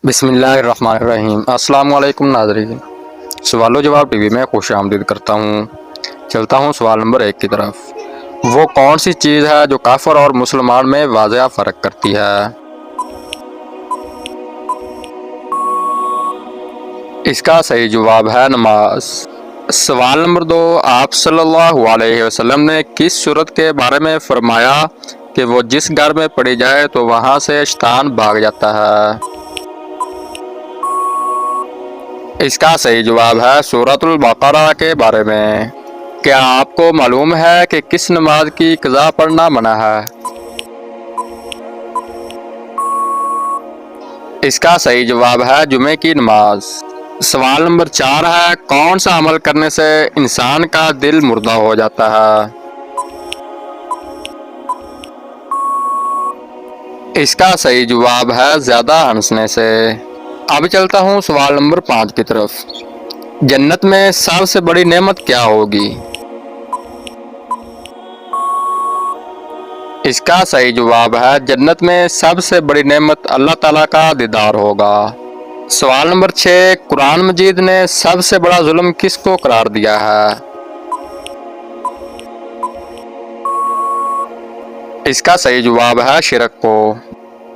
बिस्मिल्लाहिर्रहमानिर्रहीम। अस्सलाम वालेकुम नाज़रीन, सवालो जवाब टीवी में खुश आमदीद करता हूँ। चलता हूँ सवाल नंबर 1 की तरफ। वो कौन सी चीज़ है जो काफिर और मुसलमान में वाज़ेह फ़र्क करती है? इसका सही जवाब है नमाज। सवाल नंबर 2, आप सल्लल्लाहु अलैहि वसल्लम ने किस सूरत के बारे में फरमाया कि वो जिस घर में पड़ी जाए तो वहाँ से शैतान भाग जाता है? इसका सही जवाब है सूरतुल बकरा के बारे में। क्या आपको मालूम है कि किस नमाज की क़ज़ा पढ़ना मना है? इसका सही जवाब है जुमे की नमाज। सवाल नंबर 4 है, कौन सा अमल करने से इंसान का दिल मुर्दा हो जाता है? इसका सही जवाब है ज़्यादा हंसने से। अब चलता हूँ सवाल नंबर 5 की तरफ। जन्नत में सबसे बड़ी नेमत क्या होगी? इसका सही जवाब है जन्नत में सबसे बड़ी नेमत अल्लाह ताला का दीदार होगा। सवाल नंबर 6, कुरान मजीद ने सबसे बड़ा जुल्म किसको करार दिया है? इसका सही जवाब है शिरक को।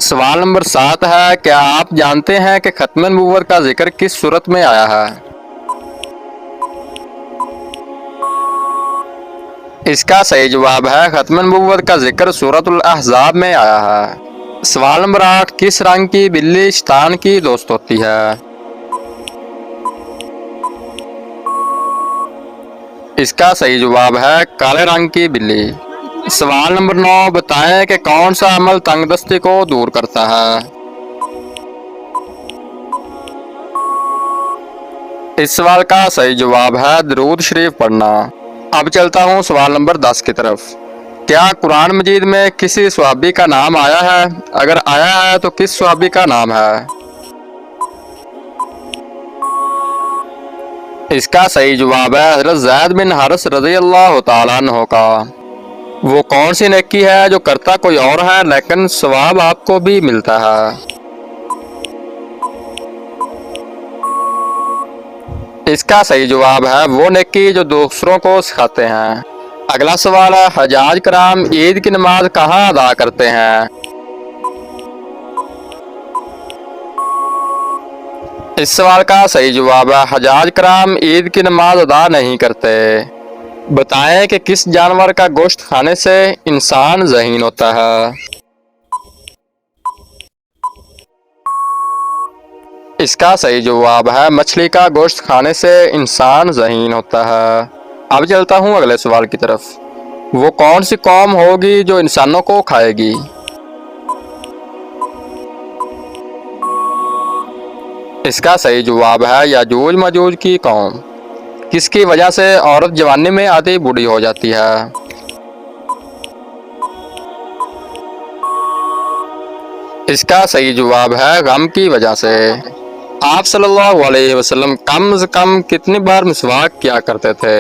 सवाल नंबर 7 है, क्या आप जानते हैं कि खत्म नबूवत का जिक्र किस सूरत में आया है? इसका सही जवाब है खत्म नबूवत का जिक्र सूरतुल अहज़ाब में आया है। सवाल नंबर 8, किस रंग की बिल्ली शैतान की दोस्त होती है? इसका सही जवाब है काले रंग की बिल्ली। सवाल नंबर 9, बताएं कि कौन सा अमल तंगदस्ती को दूर करता है? इस सवाल का सही जवाब है दरूद शरीफ पढ़ना। अब चलता हूँ सवाल नंबर 10 की तरफ। क्या कुरान मजीद में किसी सहाबी का नाम आया है? अगर आया है तो किस सहाबी का नाम है? इसका सही जवाब है हज़रत ज़ैद बिन हारिस रज़ियल्लाहु ताला अन्हु का। वो कौन सी नेकी है जो करता कोई और है लेकिन सवाब आपको भी मिलता है? इसका सही जवाब है वो नेकी जो दूसरों को सिखाते हैं। अगला सवाल है, हजाज कराम ईद की नमाज कहाँ अदा करते हैं? इस सवाल का सही जवाब है हजाज कराम ईद की नमाज अदा नहीं करते। बताएं कि किस जानवर का गोश्त खाने से इंसान ज़हीन होता है? इसका सही जवाब है मछली का गोश्त खाने से इंसान ज़हीन होता है। अब चलता हूँ अगले सवाल की तरफ। वो कौन सी कौम होगी जो इंसानों को खाएगी? इसका सही जवाब है याजूज माजूज की कौम। किसकी वजह से औरत जवानी में आधी बूढ़ी हो जाती है? इसका सही जवाब है गम की वजह से। आप सल्लल्लाहु अलैहि वसल्लम कम से कम कितनी बार मिसवाक किया करते थे?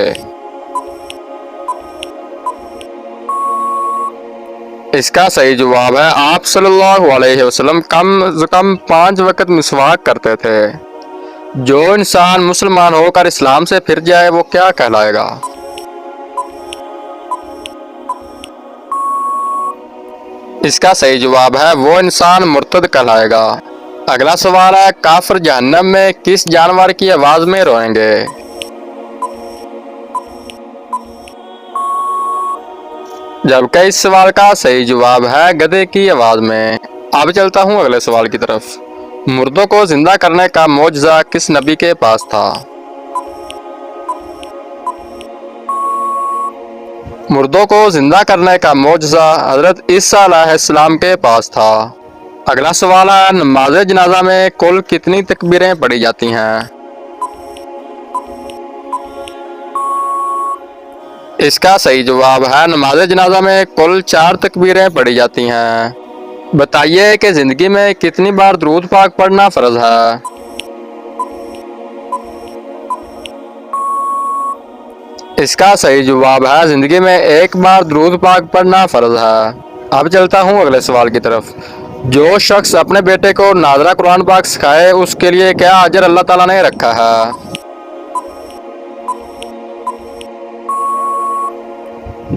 इसका सही जवाब है आप सल्लल्लाहु अलैहि वसल्लम कम से कम 5 वक़्त मिसवाक करते थे। जो इंसान मुसलमान होकर इस्लाम से फिर जाए वो क्या कहलाएगा? इसका सही जवाब है वो इंसान मुर्तद कहलाएगा। अगला सवाल है, काफिर जहन्नम में किस जानवर की आवाज़ में रोएंगे? जबकि इस सवाल का सही जवाब है गधे की आवाज़ में। अब चलता हूँ अगले सवाल की तरफ। मुर्दों को जिंदा करने का मौजज़ा किस नबी के पास था? मुर्दों को जिंदा करने का मौजज़ा हज़रत ईसा अलैहिस्सलाम के पास था। अगला सवाल है, नमाज जनाजा में कुल कितनी तकबीरें पढ़ी जाती हैं? इसका सही जवाब है नमाज जनाजा में कुल 4 तकबीरें पढ़ी जाती हैं। बताइए कि ज़िंदगी में कितनी बार दुरूद पाक पढ़ना फ़र्ज है? इसका सही जवाब है ज़िंदगी में 1 बार दुरूद पाक पढ़ना फ़र्ज है। अब चलता हूँ अगले सवाल की तरफ। जो शख्स अपने बेटे को नाज़रा कुरान पाक सिखाए उसके लिए क्या अजर अल्लाह ताला ने रखा है?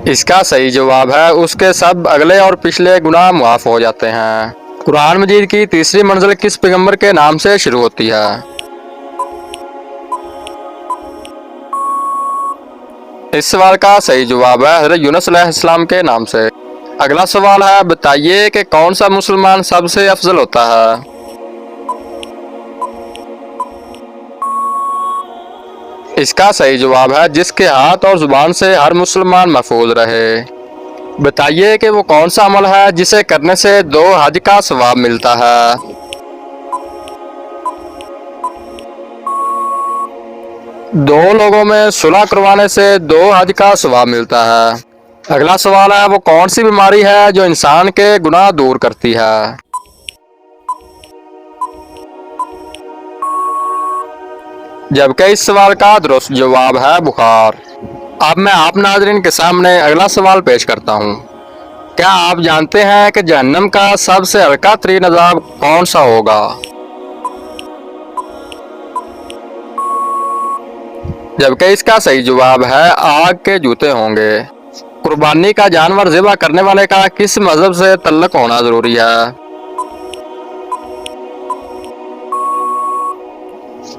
इसका सही जवाब है उसके सब अगले और पिछले गुनाह मुआफ हो जाते हैं। कुरान मजीद की तीसरी मंजिल किस पैगंबर के नाम से शुरू होती है? इस सवाल का सही जवाब है हज़रत यूनुस अलैहिस्सलाम के नाम से। अगला सवाल है, बताइए कि कौन सा मुसलमान सबसे अफजल होता है? इसका सही जवाब है जिसके हाथ और जुबान से हर मुसलमान महफूज रहे। बताइए कि वो कौन सा अमल है जिसे करने से 2 हज का सवाब मिलता है? दो लोगों में सुलह करवाने से 2 हज का सवाब मिलता है। अगला सवाल है, वो कौन सी बीमारी है जो इंसान के गुनाह दूर करती है? जबकि इस सवाल का दुरुस्त जवाब है बुखार। अब मैं आप नाज़रीन के सामने अगला सवाल पेश करता हूँ। क्या आप जानते हैं कि जहन्नम का सबसे हल्का तरीन अज़ाब कौन सा होगा? जबकि इसका सही जवाब है आग के जूते होंगे। कुर्बानी का जानवर ज़िबा करने वाले का किस मजहब से तल्लुक होना जरूरी है?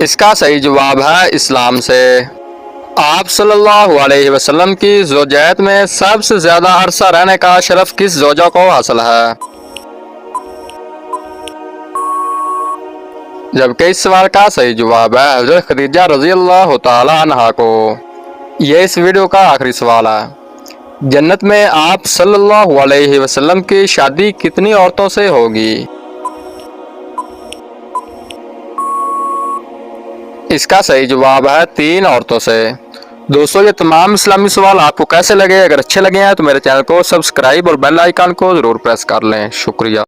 इसका सही जवाब है इस्लाम से। आप सल्लल्लाहु अलैहि वसल्लम की ज़ौजात में सबसे ज्यादा अरसा रहने का शरफ किस ज़ौजा को हासिल है? जबकि इस सवाल का सही जवाब है हज़रत खदीजा रज़ी अल्लाह तआला अन्हा को। यह इस वीडियो का आखिरी सवाल है। जन्नत में आप सल्लल्लाहु अलैहि वसल्लम की शादी कितनी औरतों से होगी? इसका सही जवाब है 3 औरतों से। दोस्तों, ये तमाम इस्लामी सवाल आपको कैसे लगे? अगर अच्छे लगे हैं तो मेरे चैनल को सब्सक्राइब और बेल आइकन को जरूर प्रेस कर लें। शुक्रिया।